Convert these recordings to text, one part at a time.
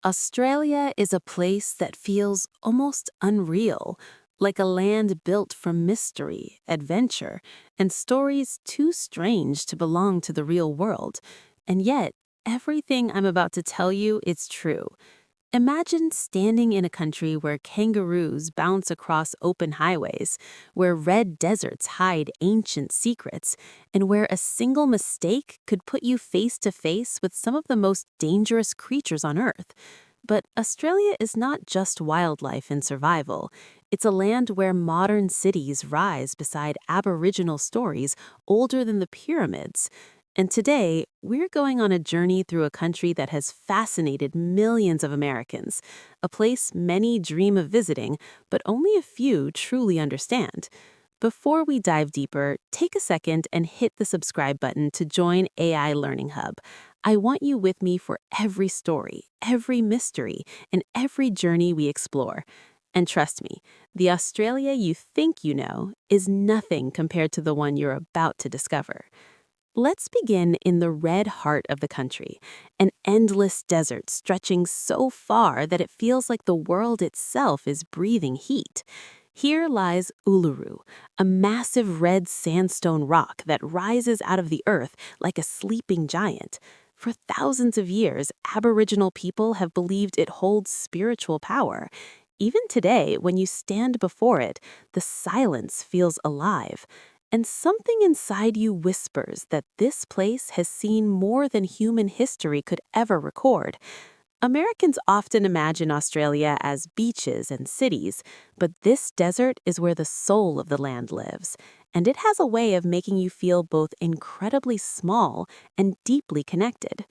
Australia is a place that feels almost unreal, like a land built for mystery, adventure, and stories too strange to belong to the real world. And yet, everything I'm about to tell you is true. Imagine standing in a country where kangaroos bounce across open highways, where red deserts hide ancient secrets, and where a single mistake could put you face to face with some of the most dangerous creatures on Earth. But Australia is not just wildlife and survival. It's a land where modern cities rise beside Aboriginal stories older than the pyramids. And today, we're going on a journey through a country that has fascinated millions of Americans, a place many dream of visiting, but only a few truly understand. Before we dive deeper, take a second and hit the subscribe button to join AI Learning Hub. I want you with me for every story, every mystery, and every journey we explore. And trust me, the Australia you think you know is nothing compared to the one you're about to discover. Let's begin in the red heart of the country, an endless desert stretching so far that it feels like the world itself is breathing heat. Here lies Uluru, a massive red sandstone rock that rises out of the earth like a sleeping giant. For thousands of years, Aboriginal people have believed it holds spiritual power. Even today, when you stand before it, the silence feels alive. And something inside you whispers that this place has seen more than human history could ever record. Americans often imagine Australia as beaches and cities, but this desert is where the soul of the land lives, and it has a way of making you feel both incredibly small and deeply connected.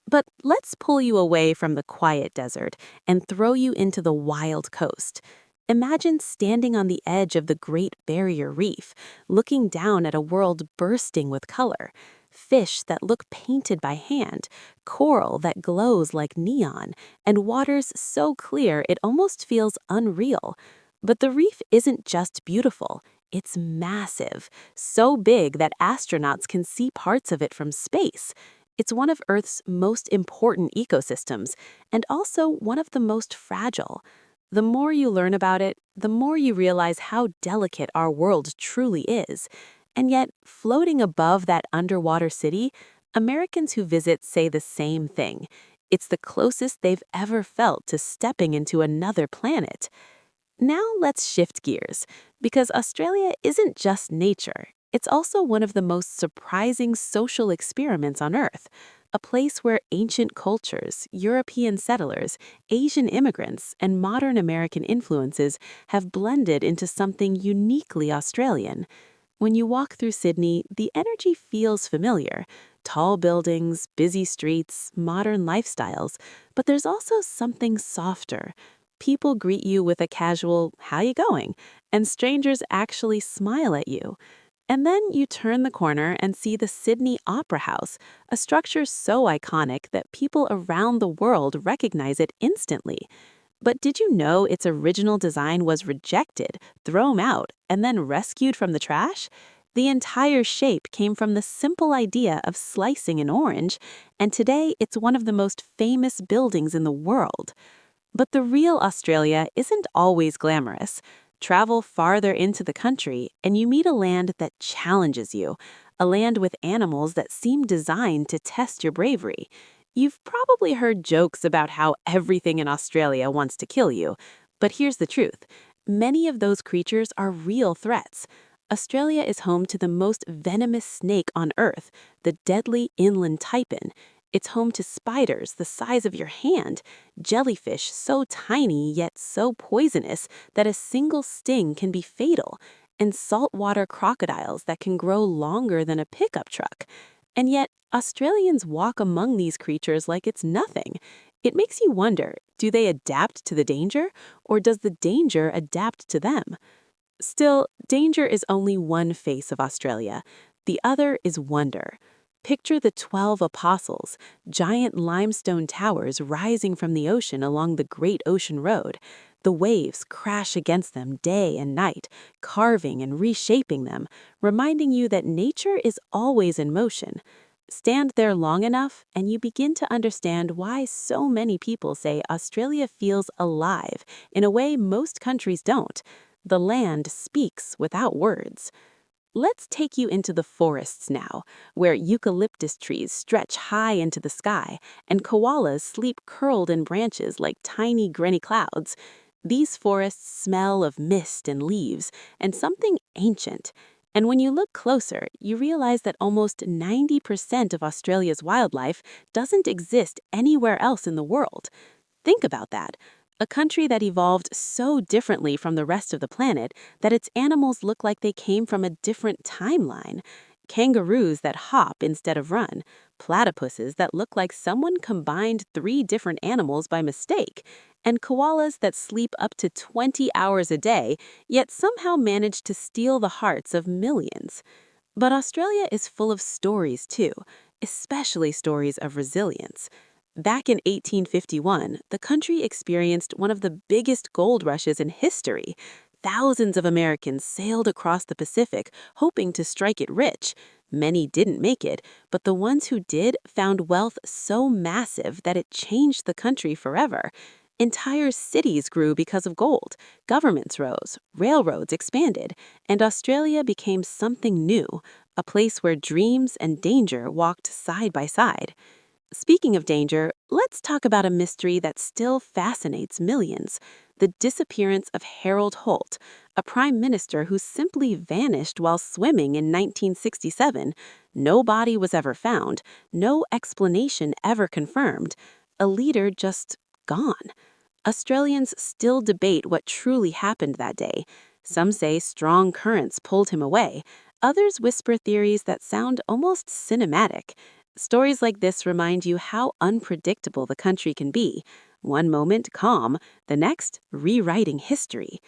But let's pull you away from the quiet desert and throw you into the wild coast. Imagine standing on the edge of the Great Barrier Reef, looking down at a world bursting with color. Fish that look painted by hand, coral that glows like neon, and waters so clear it almost feels unreal. But the reef isn't just beautiful, it's massive, so big that astronauts can see parts of it from space. It's one of Earth's most important ecosystems, and also one of the most fragile. The more you learn about it, the more you realize how delicate our world truly is. And yet, floating above that underwater city, Americans who visit say the same thing. It's the closest they've ever felt to stepping into another planet. Now let's shift gears, because Australia isn't just nature. It's also one of the most surprising social experiments on Earth, a place where ancient cultures, European settlers, Asian immigrants, and modern American influences have blended into something uniquely Australian. When you walk through Sydney, the energy feels familiar. Tall buildings, busy streets, modern lifestyles, but there's also something softer. People greet you with a casual, "How you going?" and strangers actually smile at you. And then you turn the corner and see the Sydney Opera House, a structure so iconic that people around the world recognize it instantly. But did you know its original design was rejected, thrown out, and then rescued from the trash? The entire shape came from the simple idea of slicing an orange, and today it's one of the most famous buildings in the world. But the real Australia isn't always glamorous. Travel farther into the country, and you meet a land that challenges you, a land with animals that seem designed to test your bravery. You've probably heard jokes about how everything in Australia wants to kill you, but here's the truth. Many of those creatures are real threats. Australia is home to the most venomous snake on Earth, the deadly inland taipan. It's home to spiders the size of your hand, jellyfish so tiny yet so poisonous that a single sting can be fatal, and saltwater crocodiles that can grow longer than a pickup truck. And yet, Australians walk among these creatures like it's nothing. It makes you wonder, do they adapt to the danger, or does the danger adapt to them? Still, danger is only one face of Australia. The other is wonder. Picture the 12 Apostles, giant limestone towers rising from the ocean along the Great Ocean Road. The waves crash against them day and night, carving and reshaping them, reminding you that nature is always in motion. Stand there long enough, and you begin to understand why so many people say Australia feels alive in a way most countries don't. The land speaks without words. Let's take you into the forests now, where eucalyptus trees stretch high into the sky and koalas sleep curled in branches like tiny granny clouds. These forests smell of mist and leaves and something ancient. And when you look closer, you realize that almost 90% of Australia's wildlife doesn't exist anywhere else in the world. Think about that. A country that evolved so differently from the rest of the planet that its animals look like they came from a different timeline. Kangaroos that hop instead of run, platypuses that look like someone combined three different animals by mistake, and koalas that sleep up to 20 hours a day, yet somehow manage to steal the hearts of millions. But Australia is full of stories too, especially stories of resilience. Back in 1851, the country experienced one of the biggest gold rushes in history. Thousands of Americans sailed across the Pacific hoping to strike it rich. Many didn't make it, but the ones who did found wealth so massive that it changed the country forever. Entire cities grew because of gold, governments rose, railroads expanded, and Australia became something new, a place where dreams and danger walked side by side. Speaking of danger, let's talk about a mystery that still fascinates millions: the disappearance of Harold Holt, a prime minister who simply vanished while swimming in 1967. No body was ever found, no explanation ever confirmed. A leader just gone. Australians still debate what truly happened that day. Some say strong currents pulled him away. Others whisper theories that sound almost cinematic. Stories like this remind you how unpredictable the country can be. One moment calm, the next rewriting history.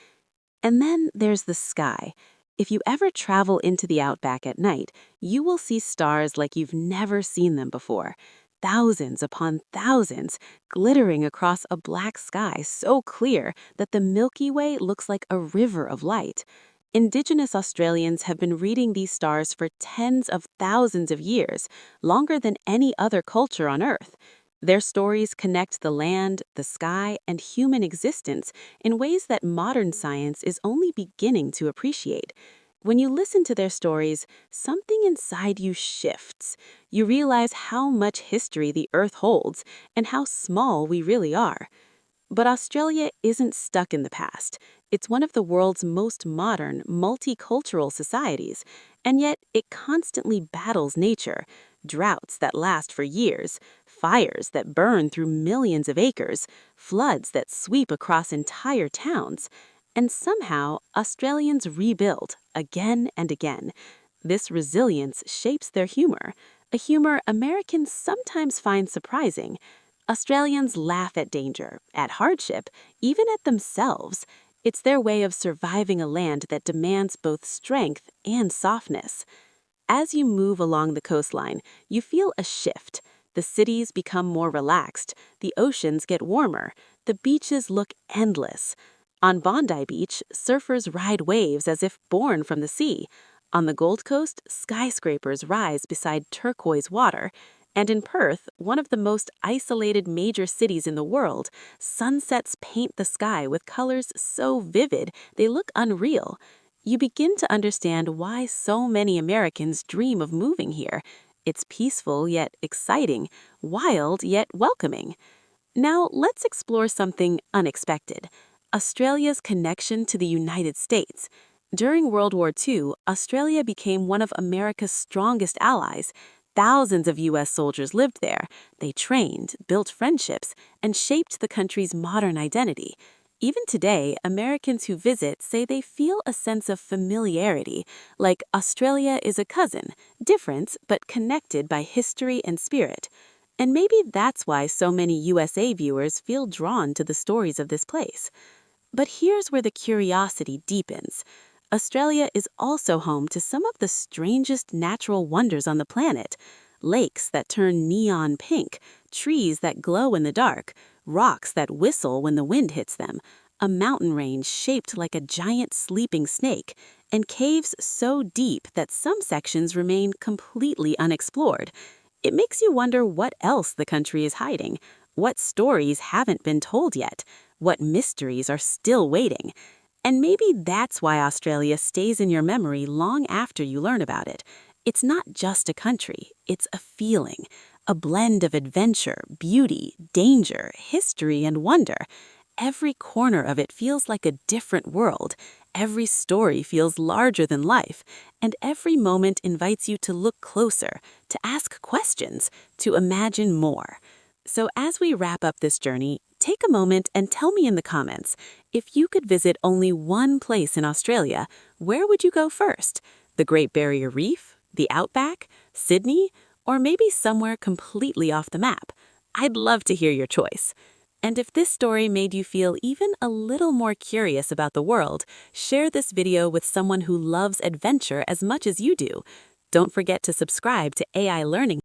And then there's the sky. If you ever travel into the outback at night, you will see stars like you've never seen them before. Thousands upon thousands, glittering across a black sky so clear that the Milky Way looks like a river of light. Indigenous Australians have been reading these stars for tens of thousands of years, longer than any other culture on Earth. Their stories connect the land, the sky, and human existence in ways that modern science is only beginning to appreciate. When you listen to their stories, something inside you shifts. You realize how much history the Earth holds and how small we really are. But Australia isn't stuck in the past. It's one of the world's most modern, multicultural societies, and yet it constantly battles nature. Droughts that last for years, fires that burn through millions of acres, floods that sweep across entire towns. And somehow, Australians rebuild again and again. This resilience shapes their humor, a humor Americans sometimes find surprising. Australians laugh at danger, at hardship, even at themselves. It's their way of surviving a land that demands both strength and softness. As you move along the coastline, you feel a shift. The cities become more relaxed, the oceans get warmer, the beaches look endless. On Bondi Beach, surfers ride waves as if born from the sea. On the Gold Coast, skyscrapers rise beside turquoise water. And in Perth, one of the most isolated major cities in the world, sunsets paint the sky with colors so vivid they look unreal. You begin to understand why so many Americans dream of moving here. It's peaceful yet exciting, wild yet welcoming. Now let's explore something unexpected: Australia's connection to the United States. During World War II, Australia became one of America's strongest allies. Thousands of U.S. soldiers lived there. They trained, built friendships, and shaped the country's modern identity. Even today, Americans who visit say they feel a sense of familiarity, like Australia is a cousin, different but connected by history and spirit. And maybe that's why so many USA viewers feel drawn to the stories of this place. But here's where the curiosity deepens. Australia is also home to some of the strangest natural wonders on the planet: lakes that turn neon pink, trees that glow in the dark, rocks that whistle when the wind hits them, a mountain range shaped like a giant sleeping snake, and caves so deep that some sections remain completely unexplored. It makes you wonder what else the country is hiding, what stories haven't been told yet, what mysteries are still waiting. And maybe that's why Australia stays in your memory long after you learn about it. It's not just a country, it's a feeling, a blend of adventure, beauty, danger, history, and wonder. Every corner of it feels like a different world. Every story feels larger than life, and every moment invites you to look closer, to ask questions, to imagine more. So as we wrap up this journey, take a moment and tell me in the comments, if you could visit only one place in Australia, where would you go first? The Great Barrier Reef? The Outback? Sydney? Or maybe somewhere completely off the map? I'd love to hear your choice. And if this story made you feel even a little more curious about the world, share this video with someone who loves adventure as much as you do. Don't forget to subscribe to AI Learning